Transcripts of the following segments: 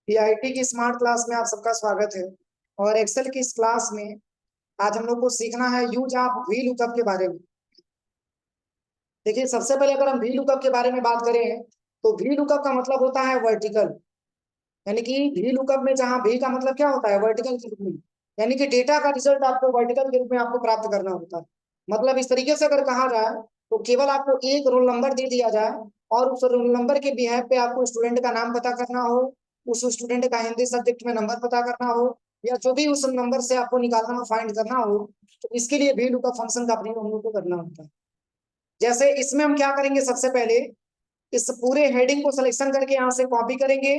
PIT की smart class में आप सबका स्वागत है। और एक्सेल की इस क्लास में आज हम लोग को सीखना है यूज ऑफ वी लुकअप के बारे में। देखिए, सबसे पहले अगर हम वी लुकअप के बारे में बात करें तो वी लुकअप का मतलब होता है वर्टिकल। यानी कि वी लुकअप में जहां वी का मतलब क्या होता है, वर्टिकल के रूप में। यानी कि डेटा का रिजल्ट आपको वर्टिकल के रूप में आपको प्राप्त करना होता है। मतलब इस तरीके से अगर कहा जाए तो केवल आपको एक रोल नंबर दे दिया जाए और उस रोल नंबर के बिहाफ पे आपको स्टूडेंट का नाम पता करना हो, उस स्टूडेंट का हिंदी सब्जेक्ट में नंबर पता करना हो, या जो भी उस नंबर से आपको निकालना हो, फाइंड करना हो, तो इसके लिए वी लुकअप फंक्शन का प्रयोग हम लोग को करना होता है। जैसे इसमें हम क्या करेंगे, सबसे पहले इस पूरे हेडिंग को सिलेक्शन करके यहाँ से कॉपी करेंगे।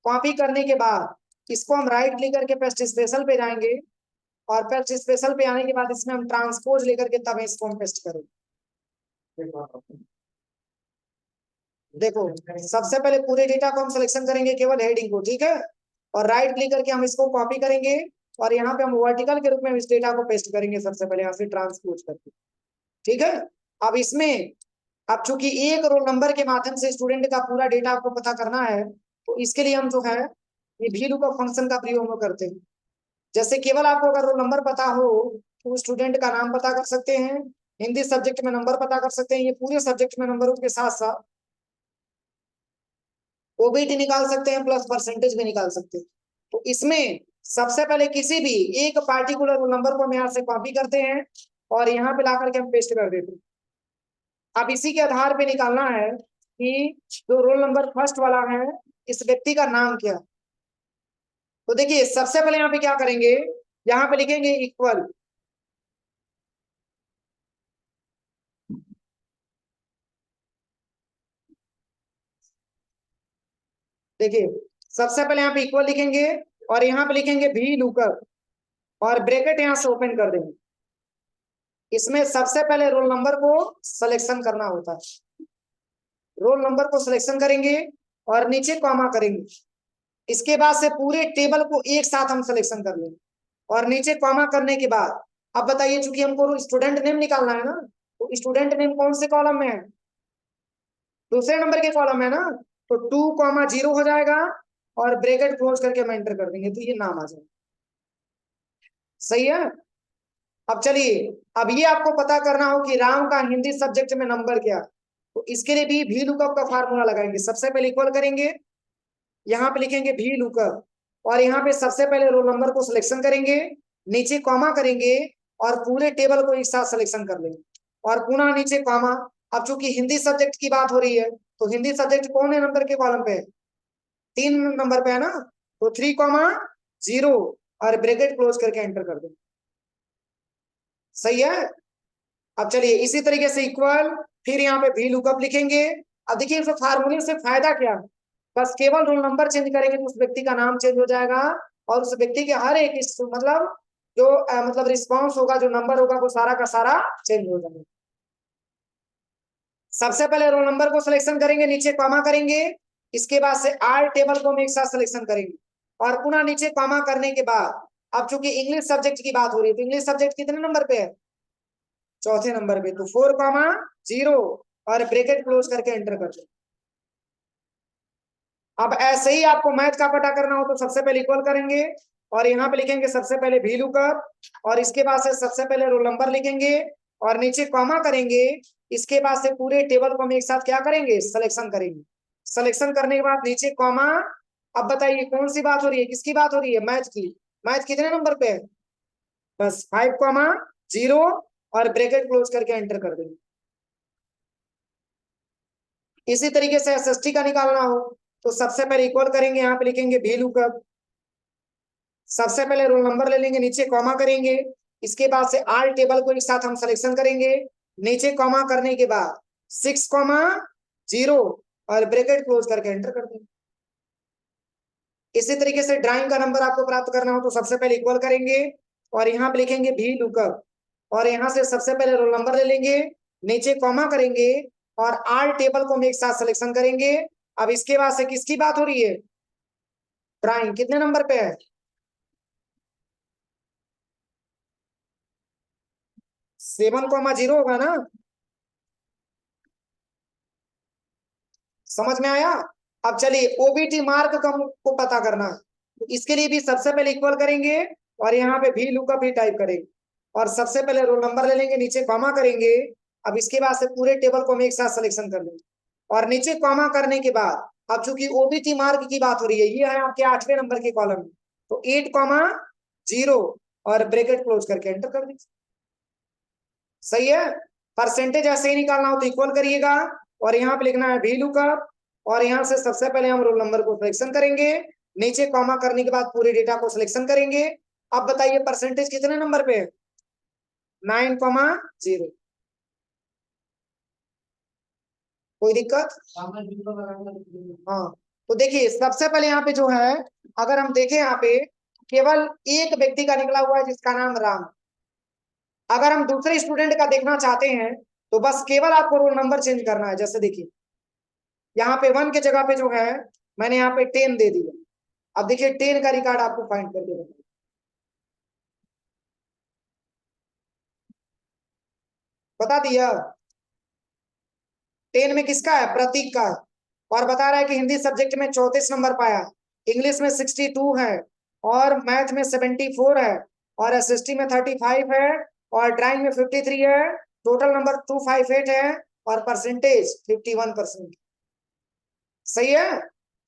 कॉपी करने के बाद इसको हम राइट क्लिक करके पेस्ट स्पेशल पे जाएंगे और पेस्ट स्पेशल पे आने के बाद इसमें हम ट्रांसपोज लेकर के तब इसको हम पेस्ट करेंगे। देखो, सबसे पहले पूरे डेटा को हम सिलेक्शन करेंगे, केवल हेडिंग को, ठीक है। और राइट क्लिक करके हम इसको कॉपी करेंगे और यहाँ पे हम वर्टिकल के रूप में इस डेटा को पेस्ट करेंगे, सबसे पहले यहाँ से ट्रांसपोज करके, ठीक है। अब इसमें अब चूंकि एक रोल नंबर के माध्यम से स्टूडेंट का पूरा डेटा आपको पता करना है, तो इसके लिए हम जो है ये वी लुकअप फंक्शन का प्रयोग हम करते हैं। जैसे केवल आपको अगर रोल नंबर पता हो तो स्टूडेंट का नाम पता कर सकते हैं, हिंदी सब्जेक्ट में नंबर पता कर सकते हैं, ये पूरे सब्जेक्ट में नंबरों के साथ साथ ओबीटी निकाल सकते हैं, प्लस परसेंटेज भी निकाल सकते हैं। तो इसमें सबसे पहले किसी भी एक पार्टिकुलर रोल नंबर को हम यहाँ से कॉपी करते हैं और यहाँ पे ला करके हम पेस्ट कर देते हैं। अब इसी के आधार पे निकालना है कि जो रोल नंबर फर्स्ट वाला है इस व्यक्ति का नाम क्या। तो देखिए, सबसे पहले यहाँ पे क्या करेंगे, यहाँ पे लिखेंगे इक्वल। देखिए, सबसे पहले यहाँ पे इक्वल लिखेंगे और यहाँ पे लिखेंगे वी लुकअप और ब्रैकेट यहाँ से ओपन कर देंगे। इसमें सबसे पहले रोल नंबर को सिलेक्शन करना होता है। रोल नंबर को सिलेक्शन करेंगे और नीचे कॉमा करेंगे। इसके बाद से पूरे टेबल को एक साथ हम सिलेक्शन कर लेंगे और नीचे कॉमा करने के बाद अब बताइए, चूंकि हमको स्टूडेंट नेम निकालना है ना, तो स्टूडेंट नेम कौन से कॉलम में है, दूसरे नंबर के कॉलम में ना। तो 2,0 हो जाएगा और ब्रैकेट क्लोज करके हम एंटर कर देंगे, तो ये नाम आ जाएगा। सही है। अब चलिए, अब ये आपको पता करना हो कि राम का हिंदी सब्जेक्ट में नंबर क्या, तो इसके लिए भी वी लुकअप का फार्मूला लगाएंगे। सबसे पहले इक्वल करेंगे, यहाँ पे लिखेंगे वी लुकअप और यहाँ पे सबसे पहले रोल नंबर को सिलेक्शन करेंगे, नीचे कॉमा करेंगे और पूरे टेबल को एक साथ सिलेक्शन कर लेंगे और पुनः नीचे कॉमा। अब चूंकि हिंदी सब्जेक्ट की बात हो रही है तो हिंदी सब्जेक्ट कौन है नंबर के कॉलम पे है, 3 नंबर पे है ना, तो 3,0 और ब्रैकेट क्लोज करके एंटर कर दो। सही है। अब चलिए इसी तरीके से इक्वल, फिर यहाँ पे वी लुकअप लिखेंगे। अब देखिए, इस फार्मूले से फायदा क्या है, बस केवल रोल नंबर चेंज करेंगे तो उस व्यक्ति का नाम चेंज हो जाएगा और उस व्यक्ति के हर एक मतलब जो मतलब रिस्पॉन्स होगा, जो नंबर होगा, वो सारा का सारा चेंज हो जाएगा। सबसे पहले रोल नंबर को सिलेक्शन करेंगे, नीचे कॉमा करेंगे, इसके बाद से आर टेबल को हम एक साथ सिलेक्शन करेंगे और पुनः नीचे कॉमा करने के बाद अब चूंकि इंग्लिश सब्जेक्ट की बात हो रही है तो इंग्लिश सब्जेक्ट कितने नंबर पे है, चौथे नंबर पे, तो 4,0 और ब्रैकेट क्लोज करके एंटर कर दो। अब ऐसे ही आपको मैथ का पता करना हो तो सबसे पहले इक्वल करेंगे और यहाँ पे लिखेंगे सबसे पहले वी लुकअप और इसके बाद से सबसे पहले रोल नंबर लिखेंगे और नीचे कॉमा करेंगे। इसके बाद से पूरे टेबल को हम एक साथ क्या करेंगे, सिलेक्शन करेंगे। सिलेक्शन करने के बाद नीचे कॉमा। अब बताइए कौन सी बात हो रही है, किसकी बात हो रही है, मैथ की। मैथ कितने नंबर पे है, बस 5,0 और ब्रैकेट क्लोज करके एंटर कर देंगे। इसी तरीके से एसएसटी का निकालना हो तो सबसे पहले इक्वल करेंगे, यहाँ पे लिखेंगे वी लुकअप, सबसे पहले रोल नंबर ले लेंगे, नीचे कॉमा करेंगे, इसके बाद से आल टेबल को एक साथ हम सिलेक्शन करेंगे, नीचे कॉमा करने के बाद 6,0 और ब्रैकेट क्लोज करके एंटर कर देंगे। इसी तरीके से ड्राइंग का नंबर आपको प्राप्त करना हो तो सबसे पहले इक्वल करेंगे और यहाँ पे लिखेंगे वी लुकअप और यहाँ से सबसे पहले रोल नंबर ले लेंगे, नीचे कॉमा करेंगे और आल टेबल को हम एक साथ सिलेक्शन करेंगे। अब इसके बाद से किसकी बात हो रही है, ड्राइंग कितने नंबर पे है, 7,0 होगा ना, समझ में आया। अब चलिए ओबीटी मार्क का हमको पता करना है, तो इसके लिए भी सबसे पहले इक्वल करेंगे और यहाँ पे भी लुकअप ही टाइप करेंगे और सबसे पहले रोल नंबर ले लेंगे, नीचे कॉमा करेंगे। अब इसके बाद से पूरे टेबल को हम एक साथ सिलेक्शन कर लेंगे और नीचे कॉमा करने के बाद अब चूंकि ओबीटी मार्क की बात हो रही है, ये है आपके 8वें नंबर के कॉलम में, तो 8,0 और ब्रैकेट क्लोज करके एंटर कर दीजिए। सही है। परसेंटेज ऐसे ही निकालना हो तो इक्वल करिएगा और यहाँ पे लिखना है भी लुकअप और यहाँ से सबसे पहले हम रोल नंबर को सिलेक्शन करेंगे, नीचे कॉमा करने के बाद पूरे डेटा को सिलेक्शन करेंगे। अब बताइए परसेंटेज कितने नंबर पे है? 9,0। कोई दिक्कत? हाँ, तो देखिए सबसे पहले यहाँ पे जो है, अगर हम देखें यहाँ पे केवल एक व्यक्ति का निकला हुआ है जिसका नाम राम। अगर हम दूसरे स्टूडेंट का देखना चाहते हैं तो बस केवल आपको रोल नंबर चेंज करना है। जैसे देखिए यहाँ पे 1 के जगह पे जो है मैंने यहाँ पे 10 दे दिया। अब देखिए 10 का रिकॉर्ड आपको फाइंड करके बताइए। बता दिया 10 में किसका है? प्रतीक का। और बता रहा है कि हिंदी सब्जेक्ट में 34 नंबर पाया, इंग्लिश में 62 है और मैथ में 74 है और एसएसटी में 35 है और ड्राइंग में 53 है। टोटल नंबर 258 है और परसेंटेज 51%। सही है।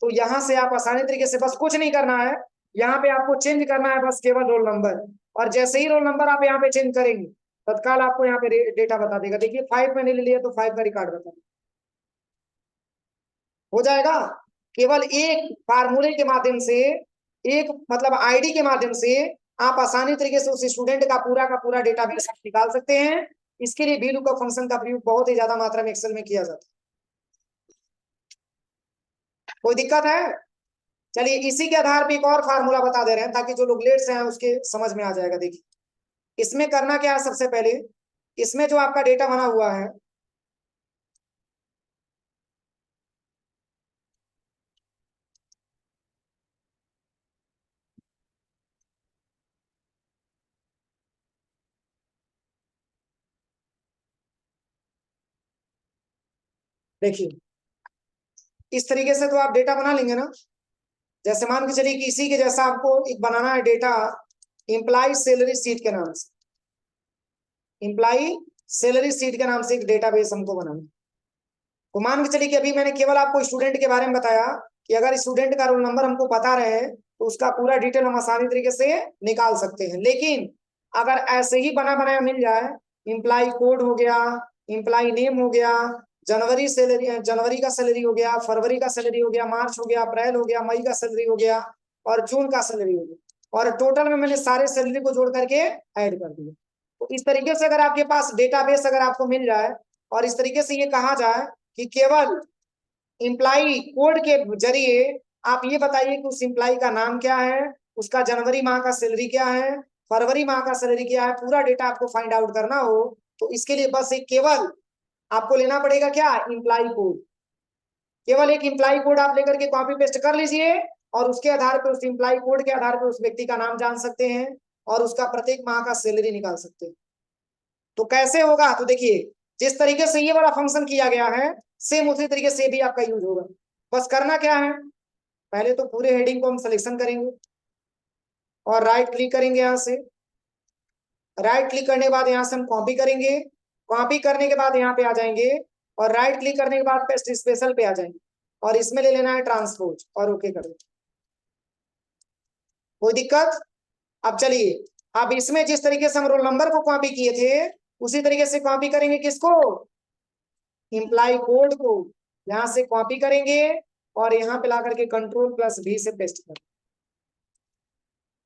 तो यहां से आप आसानी तरीके से बस कुछ नहीं करना है, यहाँ पे आपको चेंज करना है बस केवल रोल नंबर, और जैसे ही रोल नंबर आप यहाँ पे चेंज करेंगे तत्काल आपको यहाँ पे डेटा बता देगा। देखिए 5 मैंने ले लिया तो 5 का रिकॉर्ड बता हो जाएगा। केवल एक फार्मूले के माध्यम से, एक मतलब आईडी के माध्यम से आप आसानी तरीके से उस स्टूडेंट का पूरा डेटाबेस निकाल सकते हैं। इसके लिए VLOOKUP फंक्शन का प्रयोग बहुत ही ज्यादा मात्रा में एक्सेल में किया जाता है। कोई दिक्कत है? चलिए इसी के आधार पे एक और फार्मूला बता दे रहे हैं ताकि जो लोग लेट से हैं उसके समझ में आ जाएगा। देखिए इसमें करना क्या है, सबसे पहले इसमें जो आपका डेटा बना हुआ है, देखिए इस तरीके से तो आप डेटा बना लेंगे ना। जैसे मान के चलिए कि इसी के जैसा आपको एक बनाना है डेटा इम्प्लाई सैलरी सीट के नाम से, इम्प्लाई सैलरी सीट के नाम से एक डेटाबेस हमको बनाना है। तो मान के चलिए कि अभी मैंने केवल आपको स्टूडेंट के बारे में बताया कि अगर स्टूडेंट का रोल नंबर हमको पता रहे तो उसका पूरा डिटेल हम आसानी तरीके से निकाल सकते हैं। लेकिन अगर ऐसे ही बना बनाया मिल जाए, इम्प्लाई कोड हो गया, इम्प्लाई नेम हो गया, जनवरी सैलरी, जनवरी का सैलरी हो गया, फरवरी का सैलरी हो गया, मार्च हो गया, अप्रैल हो गया, मई का सैलरी हो गया और जून का सैलरी हो गया, और टोटल में मैंने सारे सैलरी को जोड़ करके ऐड कर दिया। तो इस तरीके से अगर आपके पास डेटाबेस अगर आपको मिल जाए और इस तरीके से ये कहा जाए कि केवल इम्प्लाई कोड के जरिए आप ये बताइए कि उस इम्प्लाई का नाम क्या है, उसका जनवरी माह का सैलरी क्या है, फरवरी माह का सैलरी क्या है, पूरा डेटा आपको फाइंड आउट करना हो तो इसके लिए बस एक केवल आपको लेना पड़ेगा क्या, इम्प्लाई कोड। केवल एक इम्प्लाई कोड आप लेकर के कॉपी पेस्ट कर लीजिए और उसके आधार पर, उस इम्प्लाई कोड के आधार पर उस व्यक्ति का नाम जान सकते हैं और उसका प्रत्येक माह का सैलरी निकाल सकते हैं। तो कैसे होगा, तो देखिए जिस तरीके से ये वाला फंक्शन किया गया है सेम उसी तरीके से भी आपका यूज होगा। बस करना क्या है, पहले तो पूरे हेडिंग को हम सिलेक्शन करेंगे और राइट क्लिक करेंगे। यहाँ से राइट क्लिक करने के बाद यहाँ से हम कॉपी करेंगे, कॉपी करने के बाद यहाँ पे आ जाएंगे और राइट क्लिक करने के बाद पेस्ट स्पेशल पे आ जाएंगे और इसमें ले लेना है ट्रांसपोज और ओके कर दें। कोई दिक्कत? अब चलिए अब इसमें जिस तरीके से हम रोल नंबर को कॉपी किए थे उसी तरीके से कॉपी करेंगे किसको, इम्प्लाई कोड को। यहां से कॉपी करेंगे और यहाँ पे ला करके Ctrl+V से पेस्ट कर।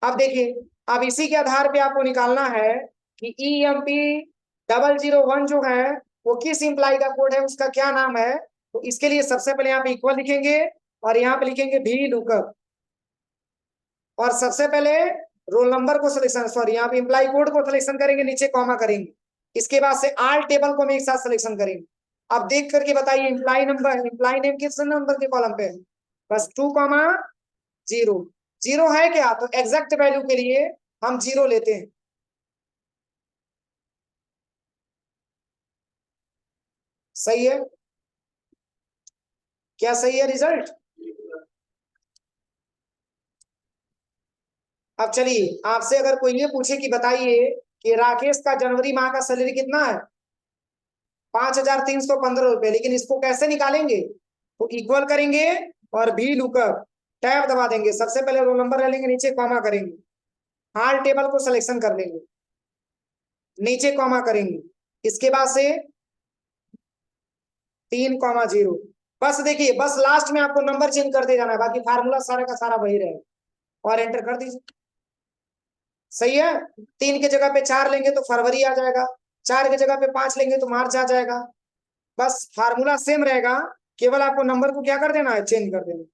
अब देखिए अब इसी के आधार पे आपको निकालना है कि EMP001 जो है वो किस इम्प्लाई का कोड है, उसका क्या नाम है। तो इसके लिए सबसे पहले यहाँ पे इक्वल लिखेंगे और यहाँ पे लिखेंगे VLOOKUP और सबसे पहले रोल नंबर को सिलेक्शन, सॉरी यहाँ पे इम्प्लाई कोड को सिलेक्शन करेंगे, नीचे कॉमा करेंगे, इसके बाद से ऑल टेबल को हम एक साथ सिलेक्शन करेंगे। अब देख करके बताइए इम्प्लाई नंबर, इम्प्लाई नेम किस नंबर के कॉलम पे है, बस 2,0 जीरो है क्या, तो एग्जैक्ट वैल्यू के लिए हम 0 लेते हैं। सही है क्या, सही है रिजल्ट? अब चलिए आपसे अगर कोई ये पूछे कि बताइए कि राकेश का जनवरी माह का सैलरी कितना है, 5,315 रुपए, लेकिन इसको कैसे निकालेंगे? तो इक्वल करेंगे और भी लुकअप टैब दबा देंगे। सबसे पहले रोल नंबर ले लेंगे, नीचे कॉमा करेंगे, हाल टेबल को सिलेक्शन कर लेंगे, नीचे कॉमा करेंगे, इसके बाद से 3,0, बस देखिए, बस लास्ट में आपको नंबर चेंज करते जाना है, बाकी फार्मूला सारा का सारा वही रहेगा और एंटर कर दीजिए। सही है। 3 की जगह पे 4 लेंगे तो फरवरी आ जाएगा, 4 की जगह पे 5 लेंगे तो मार्च आ जाएगा। बस फार्मूला सेम रहेगा, केवल आपको नंबर को क्या कर देना है, चेंज कर देना।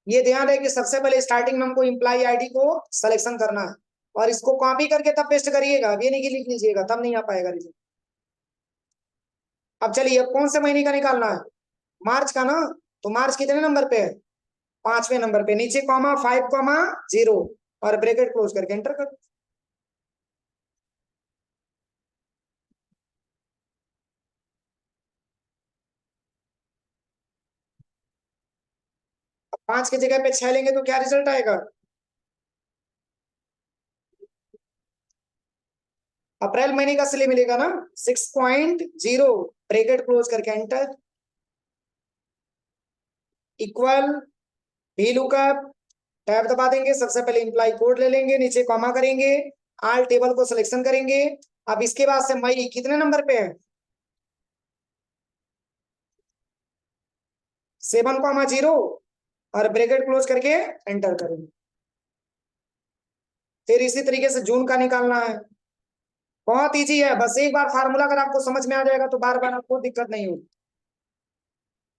ये ध्यान रहे कि सबसे पहले स्टार्टिंग में हमको इम्प्लाई आईडी को सिलेक्शन करना है और इसको कॉपी करके तब पेस्ट करिएगा, ये नहीं कि लिख लीजिएगा, तब नहीं आ पाएगा रिजल्ट। अब चलिए, अब कौन से महीने का निकालना है, मार्च का ना। तो मार्च कितने नंबर पे है, 5वें नंबर पे, नीचे कॉमा 5,0 और ब्रैकेट क्लोज करके एंटर कर। अब 5 की जगह पे 6 लेंगे तो क्या रिजल्ट आएगा, अप्रैल महीने का सिले मिलेगा ना, 6.0, ब्रैकेट क्लोज करके एंटर, इक्वल भी लुकअप टैब दबा देंगे। सबसे पहले इंप्लाई कोड ले लेंगे, नीचे कॉमा करेंगे, आल टेबल को सिलेक्शन करेंगे। अब इसके बाद से मई कितने नंबर पे है, 7,0 और ब्रैकेट क्लोज करके एंटर करेंगे। फिर इसी तरीके से जून का निकालना है, बहुत इजी है, बस एक बार फार्मूला अगर आपको समझ में आ जाएगा तो बार बार आपको दिक्कत नहीं होगी।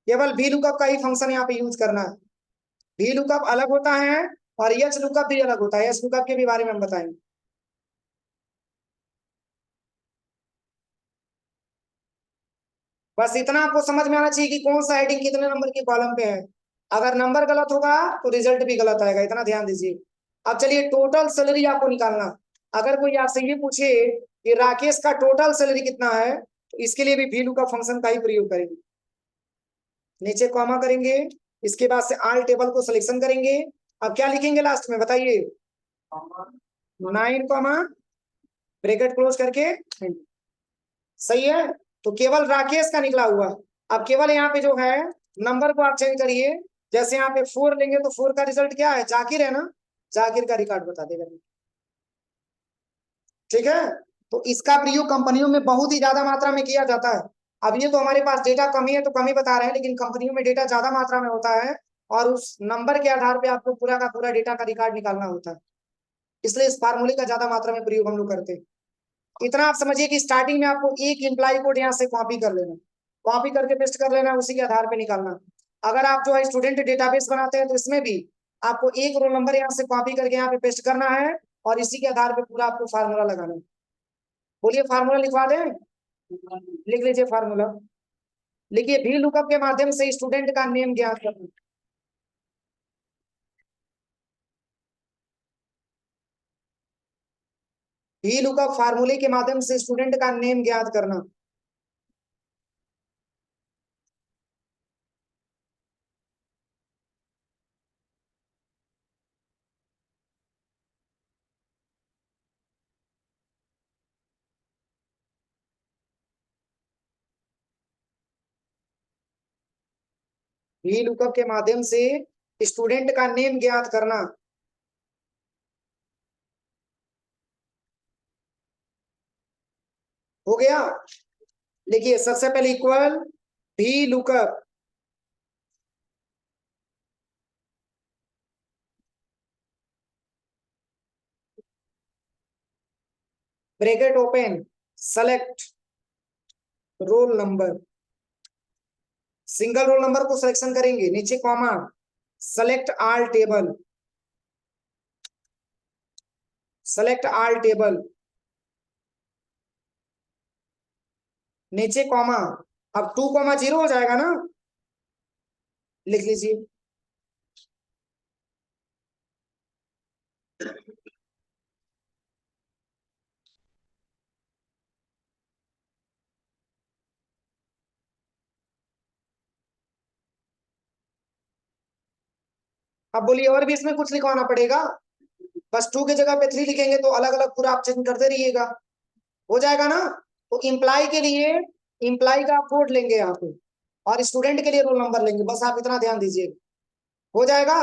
केवल भी लुकअप का ही फंक्शन यहाँ पे यूज करना है। भी लुकअप अलग होता है और एच लुकअप भी अलग होता है, एच लुकअप के भी बारे में हम बताएंगे। बस इतना आपको समझ में आना चाहिए कि कौन सा हेडिंग कितने नंबर की कॉलम पे है। अगर नंबर गलत होगा तो रिजल्ट भी गलत आएगा, इतना ध्यान दीजिए। अब चलिए, टोटल सैलरी आपको निकालना। अगर कोई आपसे ये पूछे कि राकेश का टोटल सैलरी कितना है, तो इसके लिए भी वैल्यू का फंक्शन का ही प्रयोग करेंगे, नीचे कॉमा करेंगे, इसके बाद से आल टेबल को सिलेक्शन करेंगे। अब क्या लिखेंगे लास्ट में बताइए, 9, ब्रैकेट क्लोज करके। सही है। तो केवल राकेश का निकला हुआ। अब केवल यहाँ पे जो है नंबर को आप चेंज करिए, जैसे यहाँ पे 4 लेंगे तो 4 का रिजल्ट क्या है, जाकिर है ना, जाकिर का रिकॉर्ड बता देगा। ठीक है। तो इसका प्रयोग कंपनियों में बहुत ही ज्यादा मात्रा में किया जाता है। अब ये तो हमारे पास डेटा कमी है तो कमी बता रहे हैं, लेकिन कंपनियों में डेटा ज्यादा मात्रा में होता है और उस नंबर के आधार पे आपको पूरा का पूरा डेटा का रिकॉर्ड निकालना होता है, इसलिए इस फार्मूले का ज्यादा मात्रा में प्रयोग हम लोग करते हैं। इतना आप समझिए कि स्टार्टिंग में आपको एक इम्प्लाई कोड यहाँ से कॉपी कर लेना, कॉपी करके पेस्ट कर लेना, उसी के आधार पे निकालना। अगर आप जो है स्टूडेंट डेटाबेस बनाते हैं तो इसमें भी आपको एक रोल नंबर यहाँ से कॉपी करके यहाँ पे पेस्ट करना है और इसी के आधार पे पूरा आपको फार्मूला लगाना है। बोलिए फार्मूला लिखवा दें, लिख लीजिए फार्मूला। लिखिए, भी लुकअप के माध्यम से स्टूडेंट का नेम ज्ञात करना। भी लुकअप फार्मूले के माध्यम से स्टूडेंट का नेम ज्ञात करना। भी लुकअप के माध्यम से स्टूडेंट का नेम ज्ञात करना। हो गया। लिखिए सबसे पहले इक्वल भी lookup, bracket open, select roll number, single roll number को सिलेक्शन करेंगे, नीचे comma, select all table, select all table, नीचे कॉमा, अब 2,0 हो जाएगा ना, लिख लीजिए। अब बोलिए, और भी इसमें कुछ लिखवाना पड़ेगा? बस 2 की जगह पे 3 लिखेंगे तो अलग अलग पूरा आप चेंज करते रहिएगा, हो जाएगा ना। तो इम्प्लाई के लिए इम्प्लाई का कोड लेंगे यहाँ पे, और स्टूडेंट के लिए रोल नंबर लेंगे, बस आप इतना ध्यान दीजिए, हो जाएगा।